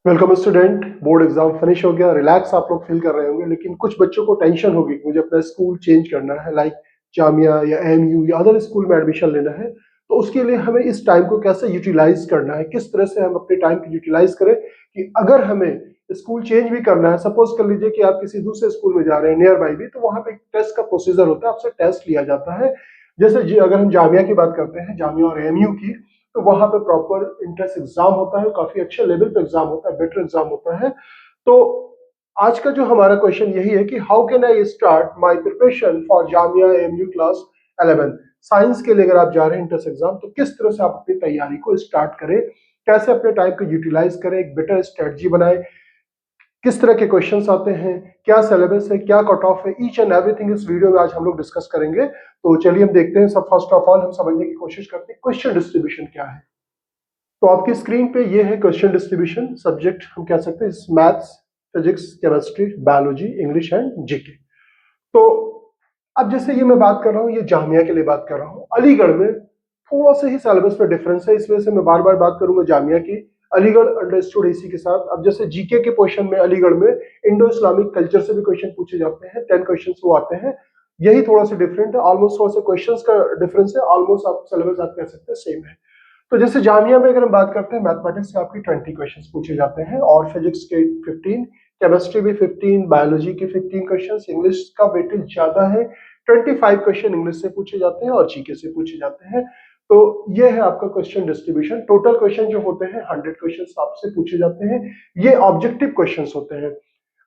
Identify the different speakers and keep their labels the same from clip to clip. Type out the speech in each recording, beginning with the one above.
Speaker 1: Welcome student. Board exam finish हो गया, relax आप लोग फील कर रहे होंगे, लेकिन कुछ बच्चों को टेंशन होगी कि मुझे अपना स्कूल चेंज करना है, लाइक जामिया या एमयू या अदर स्कूल में एडमिशन लेना है। तो उसके लिए हमें इस टाइम को कैसे यूटिलाइज करना है, किस तरह से हम अपने टाइम को यूटिलाइज करें कि अगर हमें स्कूल चेंज भी करना है, सपोज कर लीजिए कि आप किसी दूसरे स्कूल में जा रहे हैं नियर बाई भी, तो वहां पे एक टेस्ट का प्रोसीजर होता है, आपसे टेस्ट लिया जाता है। जैसे अगर हम जामिया की बात करते हैं, जामिया और एमयू की, तो वहां पे प्रॉपर इंट्रेंस एग्जाम होता है, काफी अच्छे लेवल पे एग्जाम होता है, बेटर एग्जाम होता है। तो आज का जो हमारा क्वेश्चन यही है कि how can I start my preparation for Jamia MU class 11 science के लिए। अगर आप जा रहे हैं इंट्रेंस एग्जाम, तो किस तरह से आप अपनी तैयारी को स्टार्ट करें, कैसे अपने टाइम को यूटिलाइज करें, एक बेटर स्ट्रेटजी बनाए, किस तरह के क्वेश्चंस आते हैं, क्या सिलेबस है, क्या कट ऑफ है, ईच एंड एवरीथिंग इस वीडियो में आज हम लोग डिस्कस करेंगे। तो चलिए हम देखते हैं। सब फर्स्ट ऑफ ऑल हम समझने की कोशिश करते हैं क्वेश्चन डिस्ट्रीब्यूशन क्या है। तो आपकी स्क्रीन पे ये है क्वेश्चन डिस्ट्रीब्यूशन। सब्जेक्ट हम कह सकते हैं maths, physics, chemistry, biology, English and GK. तो अब जैसे ये मैं बात कर रहा हूँ, ये जामिया के लिए बात कर रहा हूँ। अलीगढ़ में थोड़ा सा ही सिलेबस में डिफरेंस है, इस वजह से मैं बार बार बात करूंगा जामिया की। अलीगढ़ अंडरस्टूड इसी के साथ। अब जैसे जीके के क्वेश्चन में अलीगढ़ में इंडो इस्लामिक कल्चर से भी क्वेश्चन पूछे जाते हैं, 10 क्वेश्चन वो आते हैं। यही थोड़ा सा डिफरेंट है, ऑलमोस्ट थोड़ा सा क्वेश्चन का डिफरेंस है, ऑलमोस्ट आप सिलेबस आप कह सकते हैं सेम है। तो जैसे जामिया में अगर हम बात करते हैं, मैथमेटिक्स के आपकी 20 क्वेश्चंस पूछे जाते हैं और फिजिक्स के 15, केमिस्ट्री भी 15, बायोलॉजी के 15 क्वेश्चंस, इंग्लिश का वेटेज ज्यादा है, 25 क्वेश्चन इंग्लिश से पूछे जाते हैं और जीके से पूछे जाते हैं। तो ये है आपका क्वेश्चन डिस्ट्रीब्यूशन। टोटल क्वेश्चन जो होते हैं 100 क्वेश्चन आपसे पूछे जाते हैं। ये ऑब्जेक्टिव क्वेश्चन होते हैं।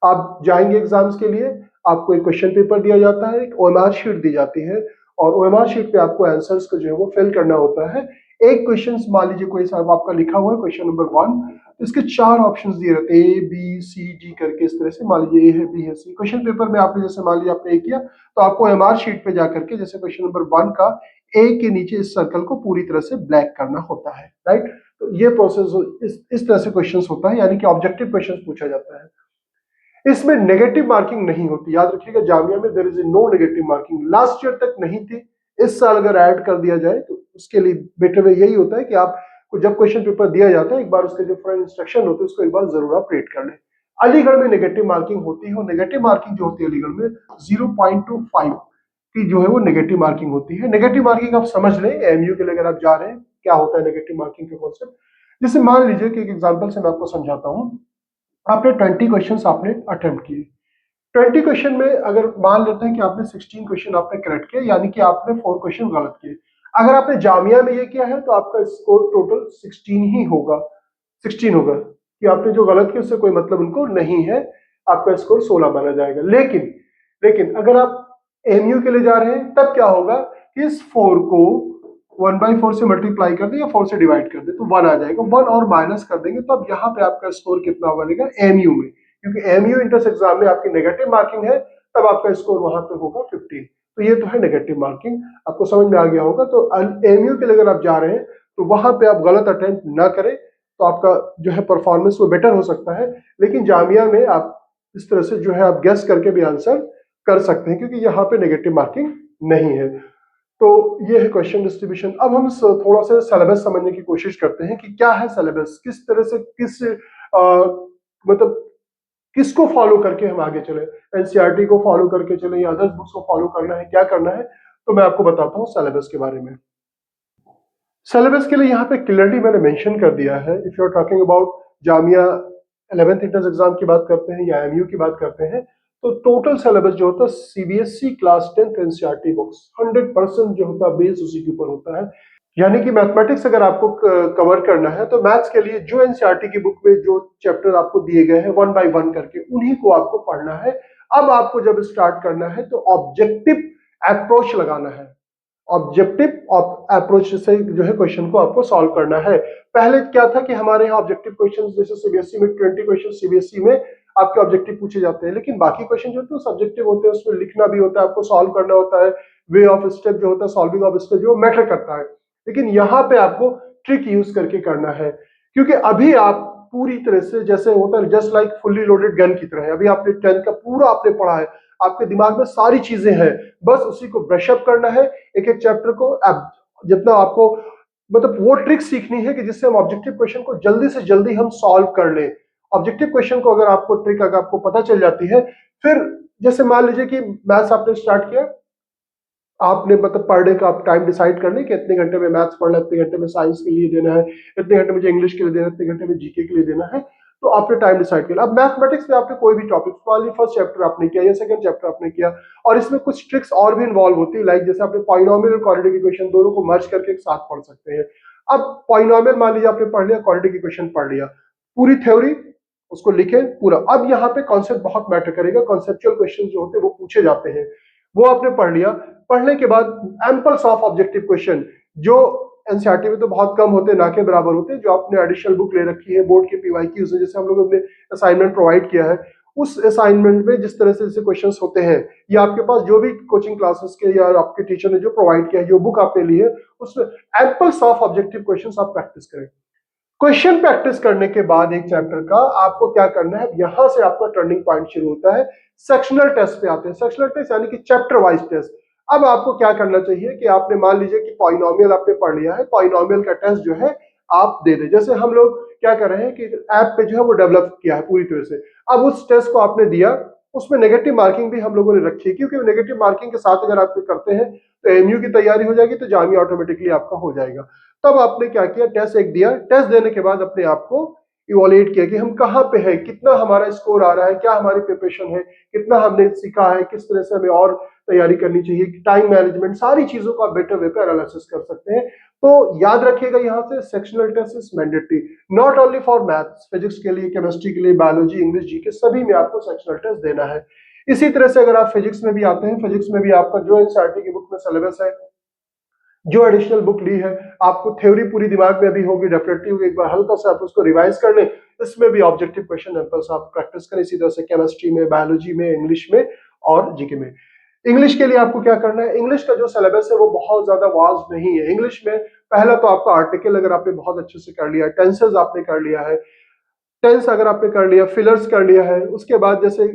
Speaker 1: आप जाएंगे एग्जाम्स के लिए, आपको एक क्वेश्चन पेपर दिया जाता है, एक ओएमआर शीट दी जाती है और ओएमआर शीट पे आपको आंसर्स को जो है वो फिल करना होता है। एक क्वेश्चन मान लीजिए कोई साहब आपका लिखा हुआ है क्वेश्चन नंबर 1, इसके 4 ऑप्शंस दिए रहते हैं, ए बी सी डी करके। इस तरह से मान लीजिए ए है, बी है, सी। क्वेश्चन पेपर में आपने जैसे मान लिया आपने ए किया, तो आपको एमआर शीट पे जाकर के जैसे क्वेश्चन नंबर 1 का ए के नीचे इस सर्कल को पूरी तरह से ब्लैक करना होता है, राइट। तो ये प्रोसेस इस तरह से क्वेश्चन होता है, यानी कि ऑब्जेक्टिव क्वेश्चन पूछा जाता है। इसमें नेगेटिव मार्किंग नहीं होती, याद रखिएगा। जामिया में there is no negative marking, last year तक नहीं थी। इस साल अगर ऐड कर दिया जाए तो उसके लिए बेटर वे यही होता है कि आपको जब क्वेश्चन पेपर दिया जाता है, एक बार उसके जो फ्रंट इंस्ट्रक्शन होते हैं उसको एक बार जरूर आप रीड कर लें। अलीगढ़ में नेगेटिव मार्किंग होती है, नेगेटिव मार्किंग जो होती है अलीगढ़ में 0.25 की जो है वो नेगेटिव मार्किंग होती है। नेगेटिव मार्किंग आप समझ लें, एमयू के लिए अगर आप जा रहे हैं, क्या होता है नेगेटिव मार्किंग का कॉन्सेप्ट। जैसे मान लीजिए कि एक एग्जाम्पल से मैं आपको समझाता हूँ। आपने 20 क्वेश्चंस आपने अटेम्प्ट किए। 20 क्वेश्चन में अगर मान लेते हैं कि आपने 16 क्वेश्चन आपने करेक्ट किए, यानी कि आपने 4 क्वेश्चन गलत किए। अगर आपने जामिया में ये किया है तो आपका स्कोर टोटल 16 ही होगा, 16 होगा। कि आपने जो गलत किया उससे कोई मतलब उनको नहीं है, आपका स्कोर 16 माना जाएगा। लेकिन लेकिन अगर आप एमयू के लिए जा रहे हैं, तब क्या होगा कि इस 4 को 1/4 से मल्टीप्लाई कर दे या 4 से डिवाइड कर दे तो 1 आ जाएगा। 1 और माइनस कर देंगे तो अब यहाँ पे आपका स्कोर कितना बनेगा एमयू में, क्योंकि एमयू इंट्रेंस एग्जाम में आपकी नेगेटिव मार्किंग है, तब आपका स्कोर वहां पे होगा 15। तो ये तो है नेगेटिव मार्किंग, आपको समझ में आ गया होगा। तो एमयू के लिए अगर आप जा रहे हैं तो वहां पे आप गलत अटेम्प्ट ना करें, तो आपका जो है परफॉर्मेंस वो बेटर हो सकता है। लेकिन जामिया में आप इस तरह से जो है आप गेस करके भी आंसर कर सकते हैं, क्योंकि यहाँ पे नेगेटिव मार्किंग नहीं है। तो ये है क्वेश्चन डिस्ट्रीब्यूशन। अब हम थोड़ा सा सिलेबस समझने की कोशिश करते हैं कि क्या है सिलेबस, किस तरह से मतलब किसको फॉलो करके हम आगे चले, एनसीईआरटी को फॉलो करके चले या अदर्स बुक्स को फॉलो करना है, क्या करना है। तो मैं आपको बताता हूँ सिलेबस के बारे में। सिलेबस के लिए यहाँ पे क्लियरली मैंने मेंशन कर दिया है। If you are talking about Jamia 11th entrance exam की बात करते हैं या एमयू की बात करते हैं, तो टोटल सिलेबस जो होता है CBSE class 10th NCERT books 100% जो होता है बेस उसी के ऊपर होता है। यानी कि मैथमेटिक्स अगर आपको कवर करना है तो मैथ्स के लिए जो एनसीईआरटी की बुक में जो चैप्टर आपको दिए गए हैं 1 बाय 1 करके, उन्हीं को आपको पढ़ना है। अब आपको जब स्टार्ट करना है तो ऑब्जेक्टिव अप्रोच लगाना है, ऑब्जेक्टिव अप्रोच से जो है क्वेश्चन को आपको सॉल्व करना है। पहले क्या था कि हमारे यहाँ ऑब्जेक्टिव क्वेश्चन जैसे सीबीएसई में 20 क्वेश्चन सीबीएसई में आपके ऑब्जेक्टिव पूछे जाते हैं, लेकिन बाकी क्वेश्चन जो होते हैं सब्जेक्टिव होते हैं, उसमें लिखना भी होता है, आपको सॉल्व करना होता है। वे ऑफ स्टेप जो होता है, सॉल्विंग ऑफ स्टेप जो मैटर करता है। लेकिन यहाँ पे आपको ट्रिक यूज करके करना है, क्योंकि अभी आप पूरी तरह से जैसे होता है just like fully loaded gun की तरह है। अभी आपने 10th का पूरा आपने पढ़ा है, आपके दिमाग में सारी चीजें हैं, बस उसी को ब्रश अप करना है। एक एक चैप्टर को जितना आपको मतलब वो ट्रिक सीखनी है कि जिससे हम ऑब्जेक्टिव क्वेश्चन को जल्दी से जल्दी हम सॉल्व कर लें। ऑब्जेक्टिव क्वेश्चन को अगर आपको ट्रिक अगर आपको पता चल जाती है, फिर जैसे मान लीजिए कि मैथ्स आपने स्टार्ट किया, आपने मतलब पर डे का आप टाइम डिसाइड कर लें कि इतने घंटे में मैथ्स पढ़ना है, इतने घंटे में साइंस के लिए देना है, इतने घंटे मुझे इंग्लिश के लिए देना है, इतने घंटे में जीके के लिए देना है, तो आपने टाइम डिसाइड किया। अब मैथमेटिक्स में आपने कोई भी टॉपिक, मान लीजिए फर्स्ट चैप्टर आपने किया या सेकंड चैप्टर आपने किया, और इसमें कुछ ट्रिक्स और भी इन्वॉल्व होती है, लाइक जैसे आपने पॉलिनोमियल और क्वाड्रेटिक इक्वेशन दोनों को मर्ज करके एक साथ पढ़ सकते हैं। अब पॉलिनोमियल मान लीजिए आपने पढ़ लिया, क्वाड्रेटिक इक्वेशन पढ़ लिया, पूरी थ्योरी उसको लिखे पूरा। अब यहाँ पे कॉन्सेप्ट बहुत मैटर करेगा, कॉन्सेप्चुअल क्वेश्चन जो होते हैं वो पूछे जाते हैं, वो आपने पढ़ लिया। पढ़ने के बाद एम्पल्स ऑफ ऑब्जेक्टिव क्वेश्चन, जो एनसीईआरटी में तो बहुत कम होते हैं, ना के बराबर होते हैं, जो आपने एडिशनल बुक ले रखी है बोर्ड के पीवाईक्यूज में, जैसे हम लोगों ने असाइनमेंट प्रोवाइड किया है, उस असाइनमेंट में जिस तरह से जैसे क्वेश्चंस होते हैं, या आपके पास जो भी कोचिंग क्लासेस के या आपके टीचर ने जो प्रोवाइड किया है, जो बुक आपने ली है, उसमें एम्पल्स ऑफ ऑब्जेक्टिव क्वेश्चंस आप प्रैक्टिस करें। क्वेश्चन प्रैक्टिस करने के बाद एक चैप्टर का आपको क्या करना है, यहां से आपका टर्निंग पॉइंट शुरू होता है, सेक्शनल टेस्ट पे आते हैं। सेक्शनल टेस्ट यानी कि चैप्टर वाइज टेस्ट। अब आपको क्या करना चाहिए कि आपने मान लीजिए कि पॉलिनोमियल आपने पढ़ लिया है, पॉलिनोमियल का टेस्ट जो है आप दे दें। जैसे हम लोग क्या कर रहे हैं कि ऐप पे जो है वो डेवलप किया है पूरी तरह से, अब उस टेस्ट को आपने दिया, उसमें नेगेटिव मार्किंग भी हम लोगों ने रखी है, क्योंकि नेगेटिव मार्किंग के साथ अगर आप करते हैं तो एमयू की तैयारी हो जाएगी, तो जामिया ऑटोमेटिकली आपका हो जाएगा। तब आपने क्या किया, टेस्ट एक दिया, टेस्ट देने के बाद अपने आप को इवोल्यूट किया कि हम कहाँ पे हैं, कितना हमारा स्कोर आ रहा है, क्या हमारी प्रिपरेशन है, कितना हमने सीखा है, किस तरह से हमें और तैयारी करनी चाहिए, टाइम मैनेजमेंट, सारी चीजों को आप बेटर वे पे एनालिसिस कर सकते हैं। तो याद रखिएगा यहाँ से sectional test is mandatory, not only for maths, physics के लिए, केमिस्ट्री के लिए, बायोलॉजी, इंग्लिश, जीके, सभी में आपको सेक्शनल टेस्ट देना है। इसी तरह से अगर आप फिजिक्स में भी आते हैं, फिजिक्स में भी आपका जो एनसीईआरटी की बुक में सिलेबस है, जो एडिशनल बुक ली है, आपको थ्योरी पूरी दिमाग में अभी होगी, डेफिनेटली होगी, एक बार हल्का सा आप उसको रिवाइज कर लें, इसमें भी ऑब्जेक्टिव क्वेश्चन एम्पल्स आप प्रैक्टिस करें। इसी तरह से केमिस्ट्री में, बायोलॉजी में, इंग्लिश में और जीके में। इंग्लिश के लिए आपको क्या करना है, इंग्लिश का जो सिलेबस है वो बहुत ज्यादा वास्ट नहीं है। इंग्लिश में पहला तो आपका आर्टिकल अगर आपने बहुत अच्छे से कर लिया है, टेंसेस आपने कर लिया है, टेंस अगर आपने कर लिया, फिलर्स कर लिया है, उसके बाद जैसे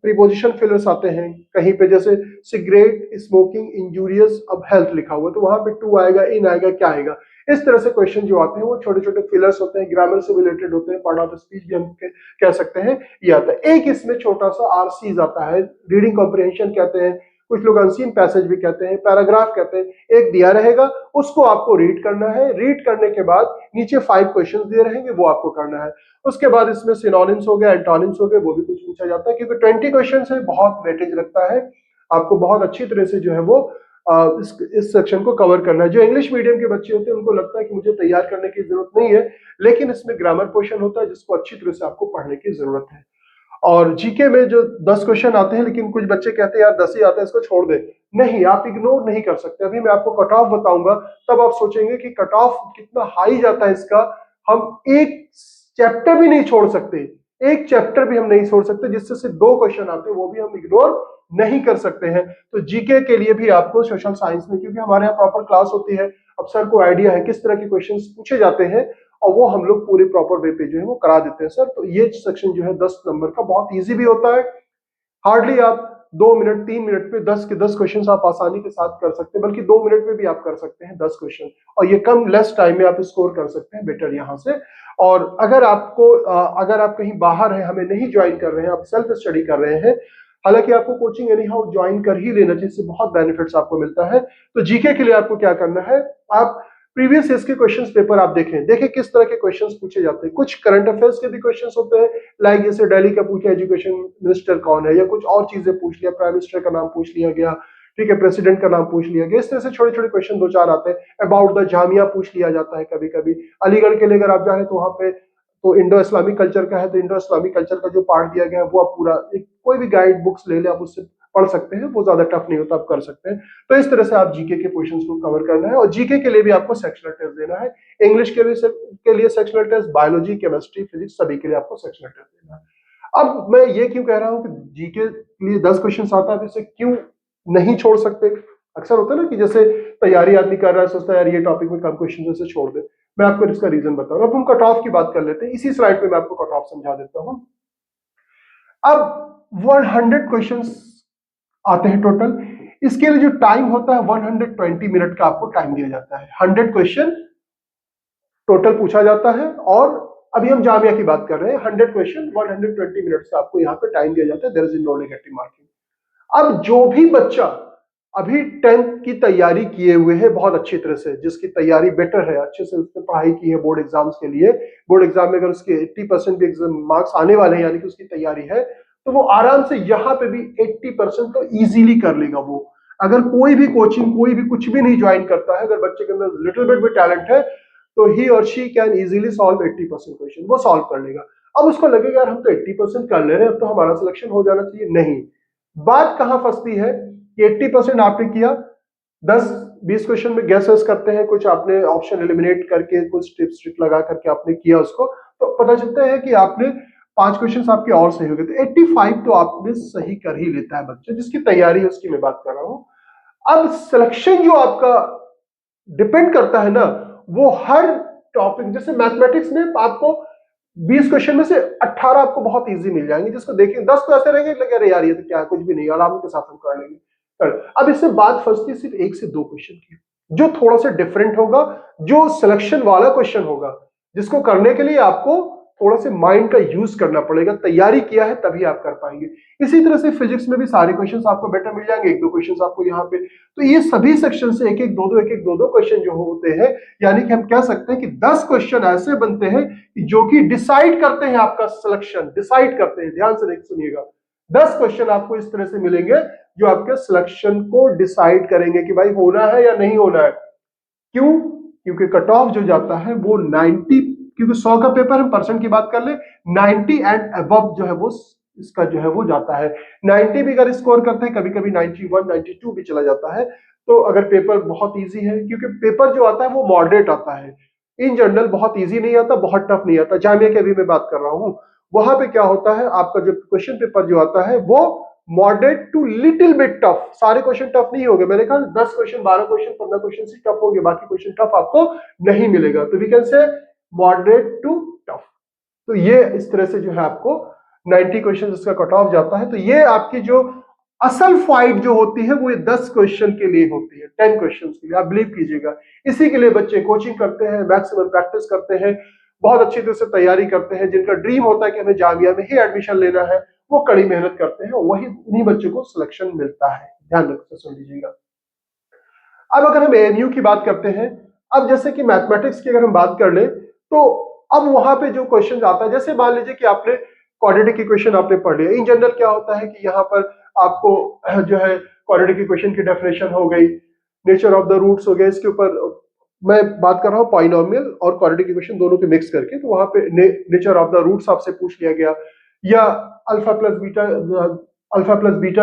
Speaker 1: प्रीपोजिशन फिलर्स आते हैं कहीं पे, जैसे सिगरेट स्मोकिंग इंजूरियस, अब हेल्थ लिखा हुआ है तो वहां पे टू आएगा, इन आएगा, क्या आएगा, इस तरह से क्वेश्चन जो आते हैं वो छोटे छोटे फिलर्स होते हैं, ग्रामर से रिलेटेड होते हैं, पार्ट ऑफ स्पीच भी हम कह सकते हैं, ये आता है। एक इसमें छोटा सा आरसीज आता है, रीडिंग कॉम्प्रिहेंशन कहते हैं, कुछ लोग अनसीन पैसेज भी कहते हैं, पैराग्राफ कहते हैं। एक दिया रहेगा, उसको आपको रीड करना है, रीड करने के बाद नीचे 5 क्वेश्चंस दिए रहेंगे, वो आपको करना है। उसके बाद इसमें सिनोनिम्स हो गए, एंटोनिम्स हो गए, वो भी कुछ पूछा जाता है, क्योंकि 20 क्वेश्चन है, बहुत वेटेज लगता है, आपको बहुत अच्छी तरह से जो है वो इस सेक्शन को कवर करना है। जो इंग्लिश मीडियम के बच्चे होते हैं उनको लगता है कि मुझे तैयार करने की जरूरत नहीं है, लेकिन इसमें ग्रामर पोर्शन होता है जिसको अच्छी तरह से आपको पढ़ने की जरूरत है। और जीके में जो 10 क्वेश्चन आते हैं, लेकिन कुछ बच्चे कहते हैं यार 10 ही आते हैं, इसको छोड़ दे। नहीं, आप इग्नोर नहीं कर सकते। अभी मैं आपको कट ऑफ बताऊंगा, तब आप सोचेंगे कि कट ऑफ कितना हाई जाता है इसका। हम एक चैप्टर भी नहीं छोड़ सकते, एक चैप्टर भी हम नहीं छोड़ सकते जिससे सिर्फ 2 क्वेश्चन आते हैं, वो भी हम इग्नोर नहीं कर सकते हैं। तो जीके के लिए भी आपको सोशल साइंस में, क्योंकि हमारे यहाँ प्रॉपर क्लास होती है, अब सर को आइडिया है किस तरह के क्वेश्चंस पूछे जाते हैं, और वो हम लोग पूरे प्रॉपर वे पे जो है वो करा देते हैं सर। तो ये सेक्शन जो है 10 नंबर का बहुत इजी भी होता है, हार्डली आप 2 मिनट 3 मिनट में 10 के 10 क्वेश्चन आप आसानी के साथ कर सकते हैं, बल्कि 2 मिनट में भी आप कर सकते हैं 10 क्वेश्चन, और ये कम लेस टाइम में आप स्कोर कर सकते हैं बेटर यहाँ से। और अगर आपको अगर आप कहीं बाहर हैं, हमें नहीं ज्वाइन कर रहे हैं, आप सेल्फ स्टडी कर रहे हैं, हालांकि आपको कोचिंग एनी हाउ ज्वाइन कर ही लेना, जिससे बहुत बेनिफिट्स आपको मिलता है। तो जीके के लिए आपको क्या करना है, आप प्रीवियस ईयर के क्वेश्चंस पेपर आप देखें किस तरह के क्वेश्चंस पूछे जाते हैं। कुछ करंट अफेयर्स के भी क्वेश्चंस होते हैं, लाइक जैसे दिल्ली का पूछा एजुकेशन मिनिस्टर कौन है, या कुछ और चीजें पूछ लिया, प्राइम मिनिस्टर का नाम पूछ लिया गया, ठीक है, प्रेसिडेंट का नाम पूछ लिया गया, इस तरह से छोटे छोटे क्वेश्चन 2-4 आते हैं। अबाउट द जामिया पूछ लिया जाता है कभी कभी। अलीगढ़ के लिए अगर आप जा रहे हैं तो वहां पे तो इंडो इस्लामिक कल्चर का है, तो इंडो इस्लामिक कल्चर का जो पार्ट दिया गया है वो आप पूरा एक कोई भी गाइड बुक्स ले ले, आप उससे पढ़ सकते हैं, वो ज्यादा टफ नहीं होता, आप कर सकते हैं। तो इस तरह से आप जीके के क्वेश्चंस को कवर करना है, और जीके के लिए भी आपको सेक्शनल टेस्ट देना है। इंग्लिश के लिए sectional test, biology, chemistry, physics, सभी के लिए आपको सेक्शनल टेस्ट देना है। अब मैं ये क्यों कह रहा हूं कि जीके के लिए 10 क्वेश्चन आता है, इसे क्यों नहीं छोड़ सकते। अक्सर होता है ना कि जैसे तैयारी आदमी कर रहा है, सोचता है यार ये टॉपिक में कम क्वेश्चन से छोड़ दे। मैं आपको इसका रीजन बताऊं। अब हम कट ऑफ की बात कर लेते हैं, इसी स्लाइड पे मैं आपको कट ऑफ समझा देता हूं। अब 100 क्वेश्चंस आते हैं टोटल, इसके लिए जो टाइम होता है 120 मिनट का आपको टाइम दिया जाता है। 100 क्वेश्चन टोटल पूछा जाता है, और अभी हम जामिया की बात कर रहे हैं, 100 क्वेश्चन 120 मिनट्स का आपको यहाँ पे टाइम दिया जाता है, there is no negative marking. अब जो भी बच्चा अभी 10th की तैयारी किए हुए है बहुत अच्छी तरह से, जिसकी तैयारी बेटर है, अच्छे से उसने पढ़ाई की है बोर्ड एग्जाम्स के लिए, बोर्ड एग्जाम में अगर उसके 80% भी एग्जाम मार्क्स आने वाले हैं यानी कि उसकी तैयारी है, तो वो आराम से यहाँ पे भी 80% तो इजीली कर लेगा वो। अगर कोई भी कोचिंग कोई भी कुछ भी नहीं ज्वाइन करता है, अगर बच्चे के अंदर लिटिल बिट भी टैलेंट है, तो ही और she can easily solve 80% question, वो सॉल्व कर लेगा। अब उसको लगेगा यार हम तो 80% कर ले रहे हैं, अब तो हमारा सिलेक्शन हो जाना चाहिए। नहीं, बात कहां फंसती है कि 80% आपने किया, 10-20 क्वेश्चन में गैसेस करते हैं, कुछ आपने ऑप्शन एलिमिनेट करके कुछ टिप्स ट्रिक लगा करके आपने किया उसको, तो पता चलता है कि आपने 5 क्वेश्चन आपके और सही हो गए, तो 85 तो आपने सही कर ही लेता है बच्चा, जिसकी तैयारी है उसकी मैं बात कर रहा हूं। अब सिलेक्शन जो आपका डिपेंड करता है ना, वो हर टॉपिक, जैसे मैथमेटिक्स में आपको 20 क्वेश्चन में से 18 आपको बहुत इजी मिल जाएंगे, जिसको देखें 10 तो ऐसे रहेंगे लगे अरे यार ये तो क्या है, कुछ भी नहीं, आराम के साथ हम कर लेंगे। अब इससे बात फंसती है सिर्फ 1 से 2 क्वेश्चन की, जो थोड़ा सा डिफरेंट होगा, जो सिलेक्शन वाला क्वेश्चन होगा, जिसको करने के लिए आपको थोड़ा सा माइंड का यूज करना पड़ेगा, तैयारी किया है तभी आप कर पाएंगे। इसी तरह से फिजिक्स में भी सारे क्वेश्चंस आपको बेटर मिल जाएंगे, 1-2 क्वेश्चंस आपको यहाँ पे, तो ये सभी सेक्शन से एक एक दो दो क्वेश्चन जो होते हैं, यानी कि हम कह सकते हैं कि 10 क्वेश्चन ऐसे बनते हैं जो कि डिसाइड करते हैं आपका सिलेक्शन, डिसाइड करते हैं, ध्यान से सुनिएगा। 10 क्वेश्चन आपको इस तरह से मिलेंगे जो आपके सिलेक्शन को डिसाइड करेंगे कि भाई होना है या नहीं होना है। क्यों? क्योंकि कट ऑफ जो जाता है वो 90, क्योंकि 100 का पेपर हम परसेंट की बात कर ले, 90 एंड अबव जो है वो इसका जो है वो जाता है। 90 भी अगर स्कोर करते हैं, कभी कभी 91 92 भी चला जाता है, तो अगर पेपर बहुत इजी है, क्योंकि पेपर जो आता है वो मॉडरेट आता है, इन जनरल बहुत इजी नहीं आता, बहुत टफ नहीं आता। जामिया की अभी मैं बात कर रहा हूं, वहां पे क्या होता है, आपका जो क्वेश्चन पेपर जो आता है वो moderate to little bit tough, सारे क्वेश्चन टफ नहीं होंगे, मैंने कहा 10 क्वेश्चन 12 क्वेश्चन 15 क्वेश्चन से टफ होंगे, बाकी क्वेश्चन टफ आपको नहीं मिलेगा, तो we can say moderate to tough. तो ये इस तरह से जो है आपको 90 क्वेश्चन इसका कट ऑफ जाता है। तो ये आपकी जो असल फाइट जो होती है वो 10 क्वेश्चन के लिए होती है, 10 क्वेश्चन के लिए, आप बिलीव कीजिएगा। इसी के लिए बच्चे कोचिंग करते हैं, मैक्सिमम प्रैक्टिस करते हैं, बहुत अच्छी तरह से तैयारी करते हैं, जिनका ड्रीम होता है कि हमें जामिया में ही एडमिशन लेना है, वो कड़ी मेहनत करते हैं, वही उन्हीं बच्चों को सिलेक्शन मिलता है। ध्यान रखकर सुन लीजिएगा। अब अगर हम एएमयू की बात करते हैं, अब जैसे कि मैथमेटिक्स की अगर हम बात कर ले, तो अब वहां पे जो क्वेश्चन आता है, जैसे मान लीजिए कि आपने क्वाड्रेटिक इक्वेशन आपने पढ़ लिया, इन जनरल क्या होता है कि यहाँ पर आपको जो है क्वाड्रेटिक इक्वेशन की डेफिनेशन हो गई, नेचर ऑफ द रूट्स हो गए, इसके ऊपर मैं बात कर रहा हूँ पॉलिनोमियल और क्वाड्रेटिक इक्वेशन दोनों के मिक्स करके, तो वहां पे नेचर ऑफ द रूट्स आपसे पूछ लिया गया, या अल्फा प्लस बीटा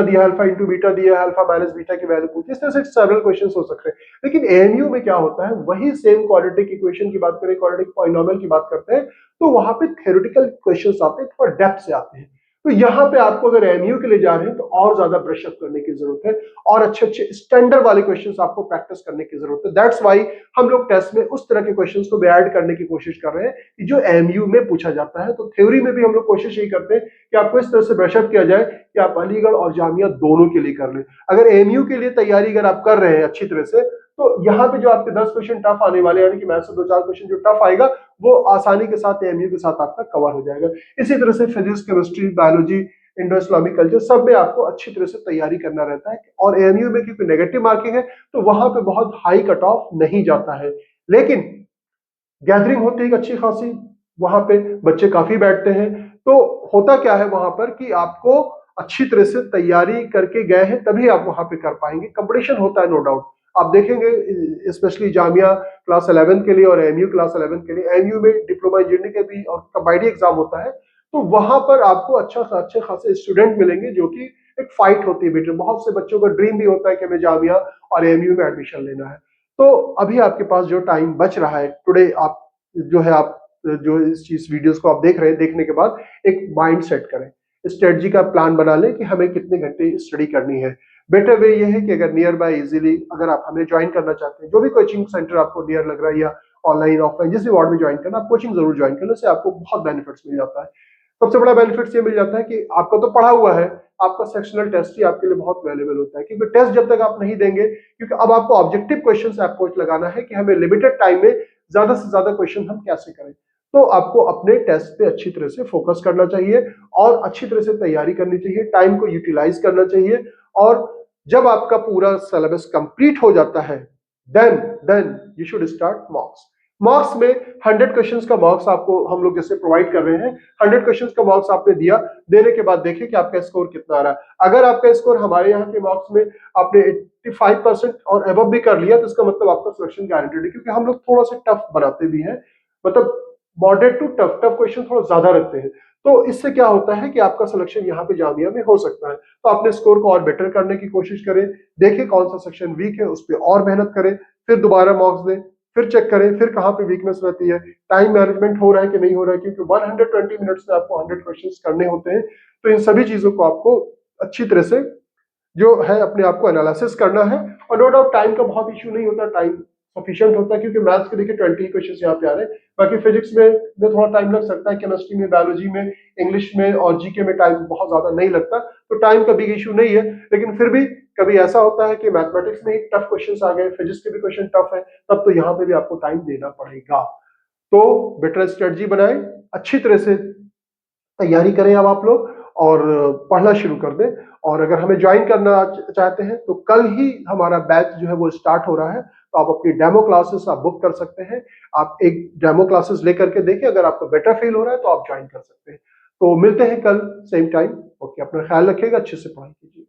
Speaker 1: दिया, अल्फा इंटू बीटा दिया, अल्फा माइनस बीटा की वैल्यू पूछी, इस तरह से सेवरल क्वेश्चंस हो सकते हैं। लेकिन एएमयू में क्या होता है, वही सेम क्वाड्रेटिक इक्वेशन की बात करें, क्वाड्रेटिक पॉलिनोमियल की बात करते हैं, तो वहां पे थ्योरेटिकल क्वेश्चंस आते हैं, थोड़ा डेप्थ से आते हैं। तो यहाँ पे आपको अगर एएमयू के लिए जा रहे हैं तो और ज्यादा ब्रश अप करने की जरूरत है, और अच्छे अच्छे स्टैंडर्ड वाले क्वेश्चंस आपको प्रैक्टिस करने की जरूरत है। दैट्स वाई हम लोग टेस्ट में उस तरह के क्वेश्चंस को भी ऐड करने की कोशिश कर रहे हैं कि जो एएमयू में पूछा जाता है। तो थ्योरी में भी हम लोग कोशिश यही करते हैं कि आपको इस तरह से ब्रश अप किया जाए कि आप अलीगढ़ और जामिया दोनों के लिए कर लें। अगर एएमयू के लिए तैयारी अगर आप कर रहे हैं अच्छी तरह से, तो यहाँ पे जो आपके 10 क्वेश्चन टफ आने वाले, यानी कि मैथ से 2-4 क्वेश्चन जो टफ आएगा, वो आसानी के साथ एएमयू के साथ आपका कवर हो जाएगा। इसी तरह से physics, chemistry, biology, Indo Islamic culture, सब में आपको अच्छी तरह से तैयारी करना रहता है। और एएमयू में क्योंकि नेगेटिव मार्किंग है, तो वहां पे बहुत हाई कट ऑफ नहीं जाता है, लेकिन गैदरिंग होती है अच्छी खासी, वहां पे बच्चे काफी बैठते हैं। तो होता क्या है वहां पर कि आपको अच्छी तरह से तैयारी करके गए हैं तभी आप वहां पे कर पाएंगे। कंपटीशन होता है नो डाउट, आप देखेंगे स्पेशली जामिया क्लास 11 के लिए और एएमयू क्लास 11 के लिए, एएमयू में डिप्लोमा इंजीनियरिंग के भी और कंबाइंड एग्जाम होता है, तो वहां पर आपको अच्छे खासे स्टूडेंट मिलेंगे, जो कि एक फाइट होती है बेटे। बहुत से बच्चों का ड्रीम भी होता है कि हमें जामिया और एएमयू में एडमिशन लेना है। तो अभी आपके पास जो टाइम बच रहा है टुडे, आप जो है आप जो इस वीडियोस को आप देख रहे हैं, देखने के बाद एक माइंड सेट करें, स्ट्रेटजी का प्लान बना लें कि हमें कितने घंटे स्टडी करनी है। बेटर वे ये है कि अगर नियर बाय इजीली अगर आप हमें ज्वाइन करना चाहते हैं, जो भी कोचिंग सेंटर आपको नियर लग रहा है, या ऑनलाइन ऑफलाइन जिस भी वार्ड में ज्वाइन करना, आप कोचिंग जरूर ज्वाइन करने से आपको बहुत बेनिफिट्स मिल जाता है। सबसे बड़ा बेनिफिट ये मिल जाता है कि आपका तो पढ़ा हुआ है, आपका सेक्शनल टेस्ट ही आपके लिए बहुत वैल्यूएबल होता है, क्योंकि टेस्ट जब तक आप नहीं देंगे, क्योंकि अब आपको ऑब्जेक्टिव क्वेश्चन अप्रोच लगाना है कि हमें लिमिटेड टाइम में ज्यादा से ज्यादा क्वेश्चन हम कैसे करें। तो आपको अपने टेस्ट पे अच्छी तरह से फोकस करना चाहिए और अच्छी तरह से तैयारी करनी चाहिए, टाइम को यूटिलाइज करना चाहिए। और जब आपका पूरा सिलेबस कंप्लीट हो जाता है, then you should start mocks. Mocks में 100 क्वेश्चंस का मॉक्स आपको हम लोग जैसे प्रोवाइड कर रहे हैं, 100 क्वेश्चंस का मॉक्स आपने दिया, देने के बाद देखिए कि आपका स्कोर कितना आ रहा है। अगर आपका स्कोर हमारे यहाँ के मॉक्स में आपने 85% और एबव भी कर लिया, तो इसका मतलब आपका सिलेक्शन गारंटेड है, क्योंकि हम लोग थोड़ा सा टफ बनाते भी हैं, मतलब moderate to tough, tough question थोड़ा ज्यादा रखते हैं। तो इससे क्या होता है कि आपका सिलेक्शन यहाँ पे जामिया में हो सकता है। तो अपने स्कोर को और बेटर करने की कोशिश करें, देखें कौन सा सेक्शन वीक है, उस पर और मेहनत करें, फिर दोबारा मॉक्स दें, फिर चेक करें फिर कहाँ पे वीकनेस रहती है, टाइम मैनेजमेंट हो रहा है कि नहीं हो रहा है, क्योंकि 120 मिनट्स में आपको 100 क्वेश्चंस करने होते हैं। तो इन सभी चीजों को आपको अच्छी तरह से जो है अपने आप को एनालिसिस करना है। और नो डाउट टाइम का बहुत इशू नहीं होता, टाइम सफिशिएंट होता है, क्योंकि मैथ्स के देखिए 20 क्वेश्चंस यहाँ पे आ रहे हैं। बाकी फिजिक्स में थोड़ा टाइम लग सकता है, केमिस्ट्री में, बायोलॉजी में, इंग्लिश में और जीके में टाइम बहुत ज्यादा नहीं लगता, तो टाइम का बिग इशू नहीं है। लेकिन फिर भी कभी ऐसा होता है कि मैथमेटिक्स में ही टफ क्वेश्चंस आ गए, फिजिक्स के भी क्वेश्चन टफ है, तब तो यहाँ पे भी आपको टाइम देना पड़ेगा। तो बेटर स्ट्रेटजी बनाएं, अच्छी तरह से तैयारी करें अब आप लोग और पढ़ना शुरू कर दें। और अगर हमें ज्वाइन करना चाहते हैं तो कल ही हमारा बैच जो है वो स्टार्ट हो रहा है, तो आप अपनी डेमो क्लासेस आप बुक कर सकते हैं। आप एक डेमो क्लासेस लेकर के देखिए, अगर आपको बेटर फील हो रहा है तो आप ज्वाइन कर सकते हैं। तो मिलते हैं कल सेम टाइम। ओके, अपना ख्याल रखिएगा, अच्छे से पढ़ाई कीजिए।